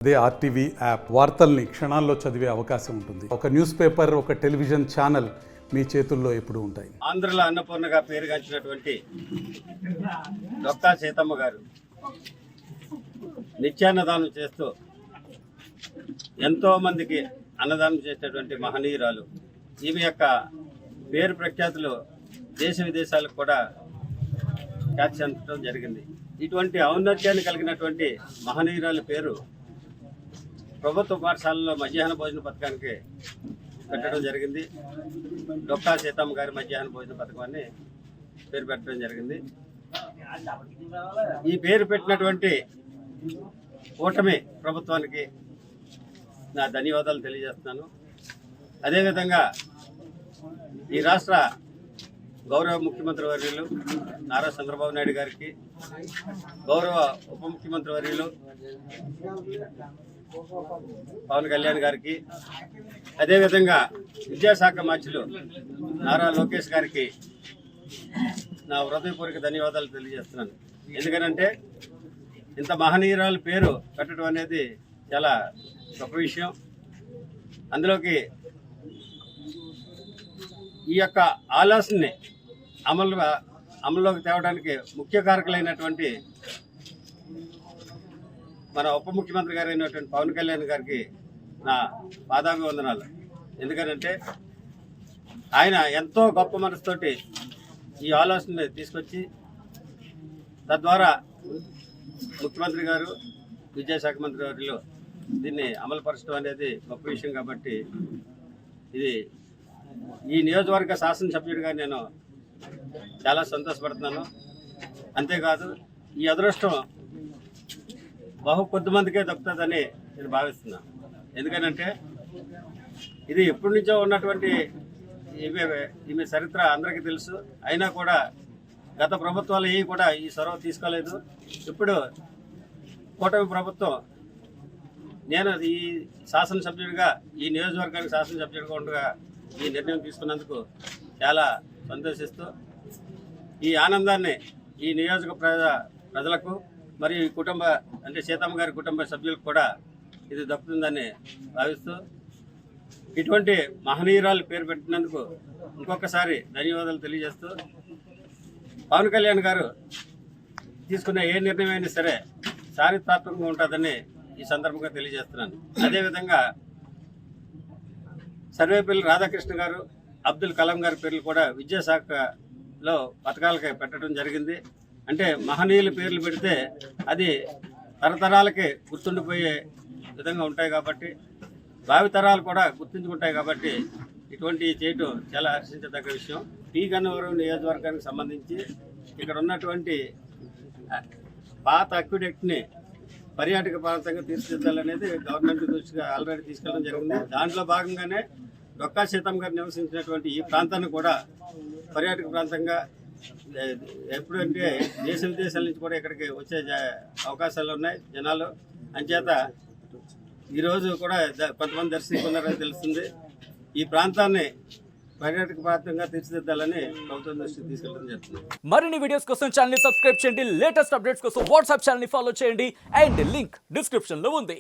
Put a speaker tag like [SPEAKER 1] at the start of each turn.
[SPEAKER 1] అదే RTV app వార్తల్ని క్షణాల్లో చదివే అవకాశం ఉంటుంది. ఒక న్యూస్ పేపర్, ఒక టెలివిజన్ ఛానల్ మీ చేతుల్లో ఎప్పుడూ ఉంటాయి.
[SPEAKER 2] ఆంధ్రలో అన్నపూర్ణగా పేరుగాంచినటువంటి డొక్కా సీతమ్మ గారు నిత్యాన్నదానం చేస్తూ ఎంతో మందికి అన్నదానం చేసినటువంటి మహనీయురాలు. ఈమె యొక్క పేరు ప్రఖ్యాతులు దేశ విదేశాలకు కూడా ఖ్యాతి చెందడం జరిగింది. ఇటువంటి ఔన్నత్యాన్ని కలిగినటువంటి మహనీయురాలు పేరు ప్రభుత్వ పాఠశాలలో మధ్యాహ్న భోజన పథకానికి పెట్టడం జరిగింది. డొక్కా సీతమ్మ గారి మధ్యాహ్న భోజన పథకాన్ని పేరు పెట్టడం జరిగింది. ఈ పేరు పెట్టినటువంటి కూటమి ప్రభుత్వానికి నా ధన్యవాదాలు తెలియజేస్తున్నాను. అదేవిధంగా ఈ రాష్ట్ర గౌరవ ముఖ్యమంత్రి వర్యులు నారా చంద్రబాబు నాయుడు గారికి, గౌరవ ఉప ముఖ్యమంత్రి వర్యులు పవన్ కళ్యాణ్ గారికి, అదేవిధంగా విద్యాశాఖ మంత్రులు నారా లోకేష్ గారికి నా హృదయపూర్వక ధన్యవాదాలు తెలియజేస్తున్నాను. ఎందుకనంటే ఇంత మహనీయురాల పేరు పెట్టడం అనేది చాలా గొప్ప విషయం. అందులోకి ఈ యొక్క ఆలోచనని అమల్లోకి తేవడానికి ముఖ్య కారకులైనటువంటి మన ఉప ముఖ్యమంత్రి గారు అయినటువంటి పవన్ కళ్యాణ్ గారికి నా పాదాభివందనాలు. ఎందుకంటే ఆయన ఎంతో గొప్ప మనసుతోటి ఈ ఆలోచనని తీసుకొచ్చి తద్వారా ముఖ్యమంత్రి గారు, విద్యాశాఖ మంత్రి గారు దీన్ని అమలుపరచడం అనేది గొప్ప విషయం. కాబట్టి ఇది ఈ నియోజకవర్గ శాసనసభ్యుడిగా నేను చాలా సంతోషపడుతున్నాను. అంతేకాదు ఈ అదృష్టం బహు కొద్దిమందికే దక్కుతుందని నేను భావిస్తున్నాను. ఎందుకనంటే ఇది ఎప్పటి నుంచో ఉన్నటువంటి ఈమె చరిత్ర అందరికీ తెలుసు. అయినా కూడా గత ప్రభుత్వాలు ఏవి కూడా ఈ చొరవ తీసుకోలేదు. ఇప్పుడు కూటమి ప్రభుత్వం, నేను ఈ శాసనసభ్యుడిగా, ఈ నియోజకవర్గానికి శాసనసభ్యుడిగా ఉండగా ఈ నిర్ణయం తీసుకున్నందుకు చాలా సంతోషిస్తూ ఈ ఆనందాన్ని ఈ నియోజక ప్రజలకు మరియు ఈ కుటుంబ అంటే సీతమ్మ గారి కుటుంబ సభ్యులకు కూడా ఇది దక్కుతుందని భావిస్తూ ఇటువంటి మహనీయురాలు పేరు పెట్టినందుకు ఇంకొకసారి ధన్యవాదాలు తెలియజేస్తూ, పవన్ కళ్యాణ్ గారు తీసుకునే ఏ నిర్ణయం అయినా సరే చారిత్రాత్మకంగా ఉంటుందని ఈ సందర్భంగా తెలియజేస్తున్నాను. అదేవిధంగా సర్వేపల్లి రాధాకృష్ణ గారు, అబ్దుల్ కలాం గారి పేర్లు కూడా విద్యాశాఖలో పథకాలకి పెట్టడం జరిగింది. అంటే మహనీయుల పేర్లు పెడితే అది తరతరాలకి గుర్తుండిపోయే విధంగా ఉంటాయి కాబట్టి, భావితరాలు కూడా గుర్తుంచుకుంటాయి కాబట్టి ఇటువంటి చేయటం చాలా హర్షించదగ్గ విషయం. పి గన్నవరం నియోజకవర్గానికి సంబంధించి ఇక్కడ ఉన్నటువంటి పాత అక్విడక్ట్ని పర్యాటక ప్రాంతంగా తీర్చిదిద్దాలనేది గవర్నమెంట్ దృష్టిగా ఆల్రెడీ తీసుకెళ్ళడం జరిగింది. దాంట్లో భాగంగానే డొక్కా సీతమ్మ గారు నివసించినటువంటి ఈ ప్రాంతాన్ని కూడా పర్యాటక ప్రాంతంగా, ఎప్పుడంటే దేశ విదేశాల నుంచి కూడా ఇక్కడికి వచ్చే అవకాశాలు ఉన్నాయి జనాలు. అంచేత ఈరోజు కూడా కొంతమంది దర్శించుకున్నారని తెలుస్తుంది. ఈ ప్రాంతాన్ని పర్యాటక ప్రాంతంగా తీర్చిదిద్దాలని ప్రభుత్వం దృష్టికి తీసుకెళ్ళడం జరుగుతుంది.
[SPEAKER 3] మరిన్ని వీడియోస్ కోసం ఛానల్ ని సబ్స్క్రైబ్ చేయండి. లేటెస్ట్ అప్డేట్స్ కోసం వాట్సాప్ ఛానల్ ని ఫాలో చేయండి. అండ్ లింక్ డిస్క్రిప్షన్ లో ఉంది.